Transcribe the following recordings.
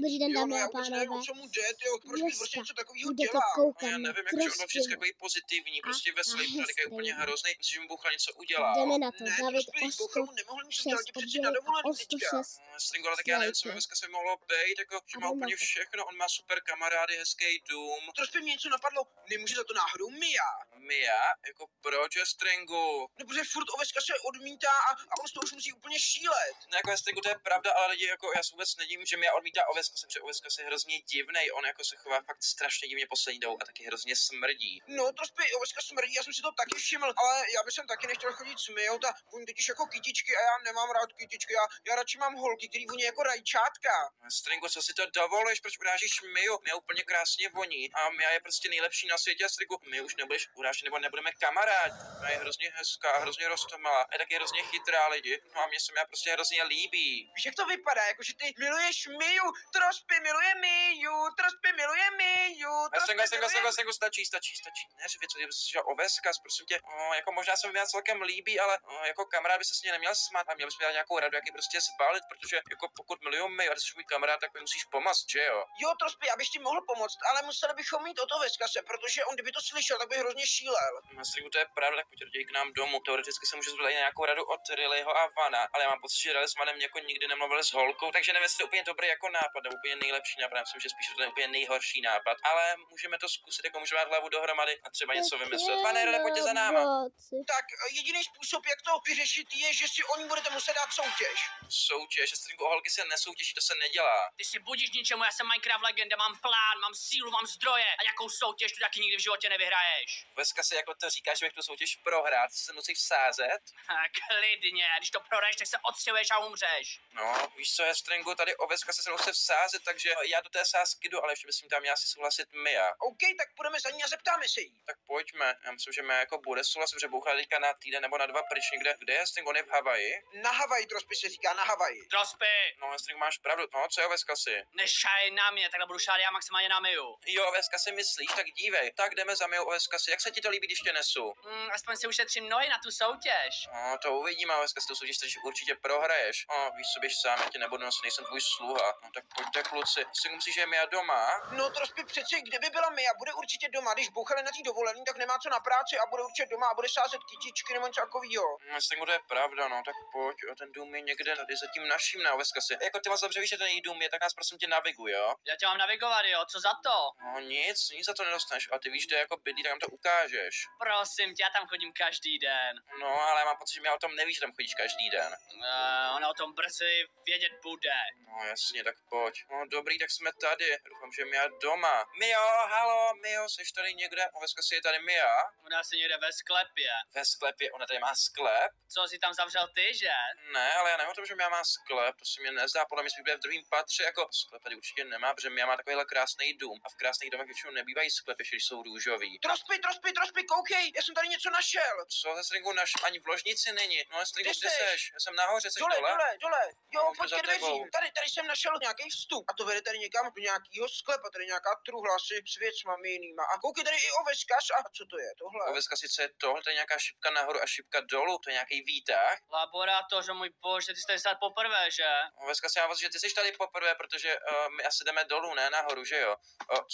Dobrý den, Jo, dámy no, já a vůbec nevím, o pánové. co mu jde, tyjo, proč mi prostě něco takového Bude to dělá? koukat Já na nevím, jakože on byl vždycky Trospy takový pozitivní, prostě a veselý, na tady je úplně Hestringu. hrozný, myslím, že mu Bouchla něco udělal. Jdeme na to. Ne, David Trospy, o Bouchla mu nemohl nic 106 udělat, ti přeci na oddělil a dovolený o teďka. 106 Stringo, ale tak já nevím, co lajkl. dneska se mohlo být, jako, že A má jdem úplně na to. všechno, on má super kamarády, hezký dům. Trospy mě něco napadlo, nemůže za to náhodou Mia. Mia, jako proč je Stringu? No, protože furt Oveska se odmítá a on z toho už musí úplně šílet. No jako Stringu, to je pravda, ale lidi, jako já se vůbec nedím, že Mia odmítá Oveska, protože Oveska je hrozně divnej, on jako se chová fakt strašně divně poslední dobou a taky hrozně smrdí. No, Trospy, Oveska smrdí, já jsem si to taky všiml, ale já bych taky nechtěl chodit s Mijou, ta voní totiž jako kytičky a já nemám rád kytičky, já radši mám holky, který voní jako rajčátka. Stringu, co si to dovoluješ, proč urážíš Miu? Mia úplně krásně voní a Mia je prostě nejlepší na světě a Stringu, my už nebudeš urážet nebo nebudeme kamarádi. Mia je hrozně hezká, hrozně roztomilá, je taky hrozně chytrá lidi. No a mně se Mia prostě hrozně líbí. Víš, jak to vypadá, jakože ty miluješ Miju, Trospy miluje Miju, Trospy miluje Miju, Stringu, stačí, neřvi, co je že Oveska, prosím tě, jako možná se mi Mia celkem líbí, ale jako kamarád by se s ní neměl smát a měl bys mi dát nějakou radu, jak ji prostě zbalit, protože jako pokud miluju Miu a ty jsi můj kamarád, tak mi musíš pomoct, že jo? Jo, Trospy, já bych ti mohl pomoct, ale museli bychom mít o to Veskace, protože on kdyby to slyšel, tak by hrozně šílel. Na Stringu, to je pravda, tak pojď raději k nám domů. Teoreticky se může zvolit nějakou radu od Rileyho a Vana, ale já mám pocit, že Riley s Vanem jako nikdy nemluvili s holkou, takže nevím, jestli to je úplně dobrý jako nápad, nebo úplně nejlepší nápad, já myslím, že spíš to je úplně nejhorší nápad, ale můžeme to zkusit, jako můžeme dát hlavu dohromady a třeba něco vymyslet. Pane Riley, pojďte za náma. Tak jediný způsob, jak to vyřešit, je, že si oni budete muset dát soutěž. Soutěž, Stringu, holky se nesoutěží, to se nedělá. Ty si budíš ničemu, já jsem Minecraft legenda, mám plán, mám sílu, mám zdroje a nějakou soutěž tu taky nikdy v životě nevyhraješ. Veska si jako to říkáš, že bych tu soutěž prohrát, se musí vsázet. Klidně, když to prohraješ, tak se odstěhuješ a umřeš. No, víš co je, Stringu, tady Oveska se mnou chce vsázet, takže já do té sázky jdu, ale ještě myslím, tam já si souhlasit Mia. OK, tak půjdeme za ní a zeptáme se jí. Tak pojďme, já myslím, že Mia jako bude souhlasit, že Bouchla teďka na týden nebo na 2 pryč někde. Kde je Stringu, on je v Havaji? Na Havaji, Trospy se říká, na Havaji. Trospy, No, Stringu, máš pravdu, no, co je Oveska si? nešaj na mě, takhle budu šát já maximálně na Miju. Jo, Oveska si myslíš, tak dívej, tak jdeme za Miu Oveska si, jak se ti to líbí, když tě nesu? Aspoň si ušetřím nohy na tu soutěž. No, to uvidíme, Oveska, si tu soutěž, takže určitě prohraješ. No, víš co, běž sám, já tě nebudu nosit, nejsem tvůj sluha. No, tak pojďte, kluci, si musíš, že je Mia doma. No, Trospy, přece, kde by byla Mia, bude určitě doma, když bouchali na tý dovolený, tak nemá co na práci a bude určitě doma a bude sázet kytičky nebo něco takovýho. Stringu, to je pravda, no, tak pojď, ten dům je někde tady za tím naším na Oveska si. Jako ty moc dobře víš, že ten její dům je, tak nás prosím tě naviguj, jo? Já tě mám navigovat, jo, co za to? No nic za to nedostaneš, a ty víš, kde jako bydlí, tak nám to ukážeš. Prosím tě, já tam chodím každý den. No, ale já mám pocit, že mě o tom nevíš, že tam chodíš každý den. Ona o tom brzy vědět bude. No jasně, tak pojď. No dobrý, tak jsme tady. Doufám, že Mia doma. Mio, halo, Mio, jsi tady někde? Oveska si je tady Mia. Ona si někde ve sklepě. Ve sklepě, ona tady má sklep? Co jsi tam zavřel ty, že? Ne, ale já nevím o tom, že Mia má sklep, to se mi nezdá, podle mě spíš bude v druhém patře, jako sklep tady určitě nemá, protože Mia má takovýhle krásný dům a v krásných domech většinou nebývají sklepy, když jsou růžový. Trospy, koukej, já jsem tady něco našel. Co ze Stringu ani v ložnici není? No, Stringu, Kde kde seš? seš? Já jsem nahoře, jsi Dole. Jo, Už jdu pojď za ke tebou. dveřím. Tady jsem našel nějaký vstup. A to vede tady někam do nějakého sklepa, tady nějaká truhla s věcma jinýma. A koukej, tady i Ovečkař. A co to je, tohle? Oveska sice je tohle, to je nějaká šipka nahoru a šipka dolů, to je nějaký výtah. Laboratoř, můj bože, ty jsi tady snad poprvé, že? Oveska si mám pocit, že ty jsi tady poprvé, protože my asi jdeme dolů, ne nahoru, že jo?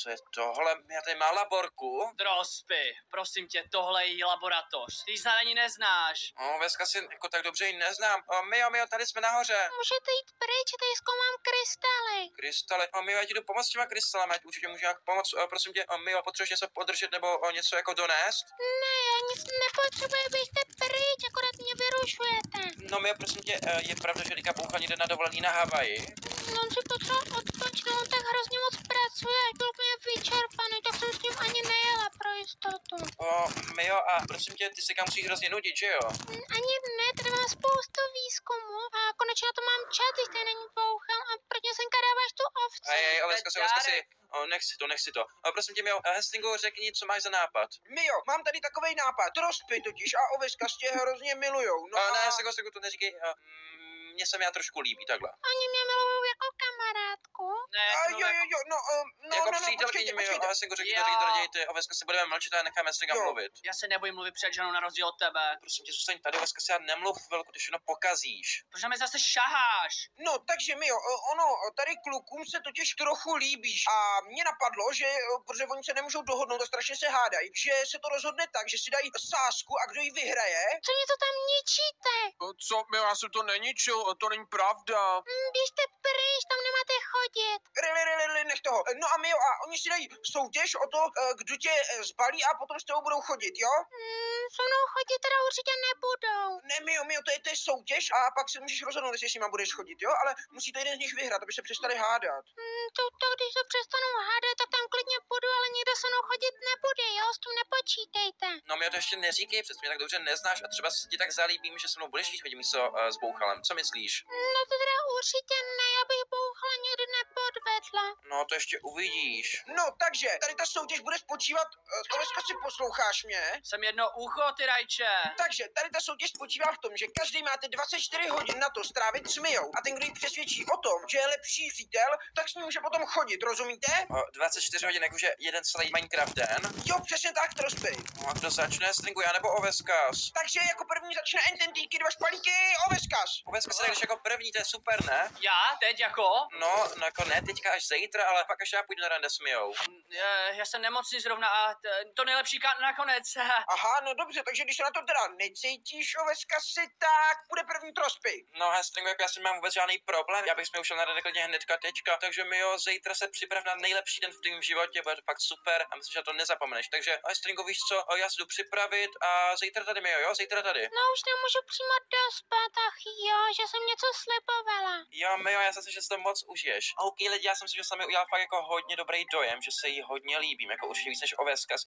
Co je tohle? Já tady má laborku. Trospy, prosím tě, tohle je laboratoř. Ty ji snad ani neznáš. Oveska si jako tak dobře ji neznám. Mio, tady jsme nahoře. Můžete jít pryč, tady zkoumám krystaly. Krystaly. Mio, já ti jdu pomoct s těma krystalami, ať určitě můžu nějak pomoct. Prosím tě, Mio, potřebuješ něco podržet nebo něco jako donést? Ne, já nic nepotřebuji, běžte pryč, akorát mě vyrušujete. No Mio, prosím tě, je pravda, že Rika Bouchla jde na dovolený na Havaji? No, on si potřeboval odpočnout, tak hrozně moc pracuje, jak byl úplně vyčerpaný, tak jsem s ním ani nejela pro jistotu. Mio, a prosím tě, ty se kam musíš hrozně nudit, že jo? Ani ne, tady mám spoustu výzkumu a konečně na to mám čas, když tady není Bouchal a proč jsem kadáváš tu ovci. Hej, Oveska si. Nechci to. Prosím tě, Mio, Hestringu, řekni, co máš za nápad. Mio, mám tady takovej nápad. Trospy totiž a Ovečkař tě hrozně milujou. No Ne, Hestringu, to neříkej. Mně se mi já trošku líbí, takhle. Oni mě milují jako kamarádku. Ne, A no, Jako počkejte, přítelkyni mi, počkejte. Hestingu, řekni to, Jo. řekni to, dějte, Oveska si budeme mlčet a necháme Hestinga Jo. mluvit. Já se nebojím mluvit před ženou na rozdíl od tebe. Prosím tě, zůstaň tady, Oveska, si já nemluv chvilku, ty všechno pokazíš. Proč na mě zase šaháš? No, takže Mio, tady klukům se totiž trochu líbíš a mě napadlo, že, protože oni se nemůžou dohodnout a strašně se hádají, že se to rozhodne tak, že si dají sázku a kdo ji vyhraje. Co mě to tam ničíte? Co, Mio, já jsem to neničil, to není pravda. Běžte pryč, tam nemáte chodit. Nech toho. No a Mio, a oni si dají soutěž o to, kdo tě zbalí a potom s tebou budou chodit, jo? Se mnou chodit teda určitě nebudou. Ne, Mio, to je soutěž a pak si můžeš rozhodnout, jestli s nima budeš chodit, jo? Ale musí to jeden z nich vyhrát, aby se přestali hádat. To když se přestanu hádat, tak tam klidně půjdu, ale nikdo se mnou chodit nebude, jo? S tím nepočítejte. No mi to ještě neříkej, přes mě tak dobře neznáš a třeba se ti tak zalíbím, že se mnou budeš jít chodit místo s Bouchalem. Co myslíš? No to teda určitě ne, abych bouchala nikdy nepodvedla. No to ještě uvidíš. No, takže, tady ta soutěž bude spočívat, Oveska, si posloucháš mě? Jsem jedno ucho, ty rajče. Takže, tady ta soutěž spočívá v tom, že každý máte 24 hodin na to strávit s Mijou a ten, kdo ji přesvědčí o tom, že je lepší přítel, tak s ním může potom chodit, rozumíte? 24 hodin, jakože jeden celý Minecraft den. Jo, přesně tak, Trospej. No a kdo začne, Stringu, já nebo Oveskas? Takže jako první začne Ententýky, 2 špalíky, Oveskas. Oveskas se jdeš jako první, to je super, ne? Já? Teď jako? No jako ne teďka až zítra, ale pak až já půjdu na rande s Mijou. Já jsem nemocný zrovna a to nejlepší nakonec. Aha, no dobře, takže když se na to teda necítíš, Oveskasi, tak bude první Trospej. No Hestringu, jako já s tím mám vůbec žádný problém, já bych s Mijou šel na rande klidně hnedka teďka, takže Mijo, zítra se připrav na nejlepší den v tvém životě, bude to fakt super a myslím, že to nezapomeneš. Takže Hestringu, víš co, já se jdu připravit a zítra tady Mijo, jo, zítra tady. No už nemůžu přímo dospat, ach jo, že jsem něco slibovala. Jo, Mijo, já jsem si, že si to moc užiješ. A OK, lidi, já jsem si, že sami udělal fakt jako hodně dobrý dojem, že se jí hodně líbím, jako určitě víc než Oveskas.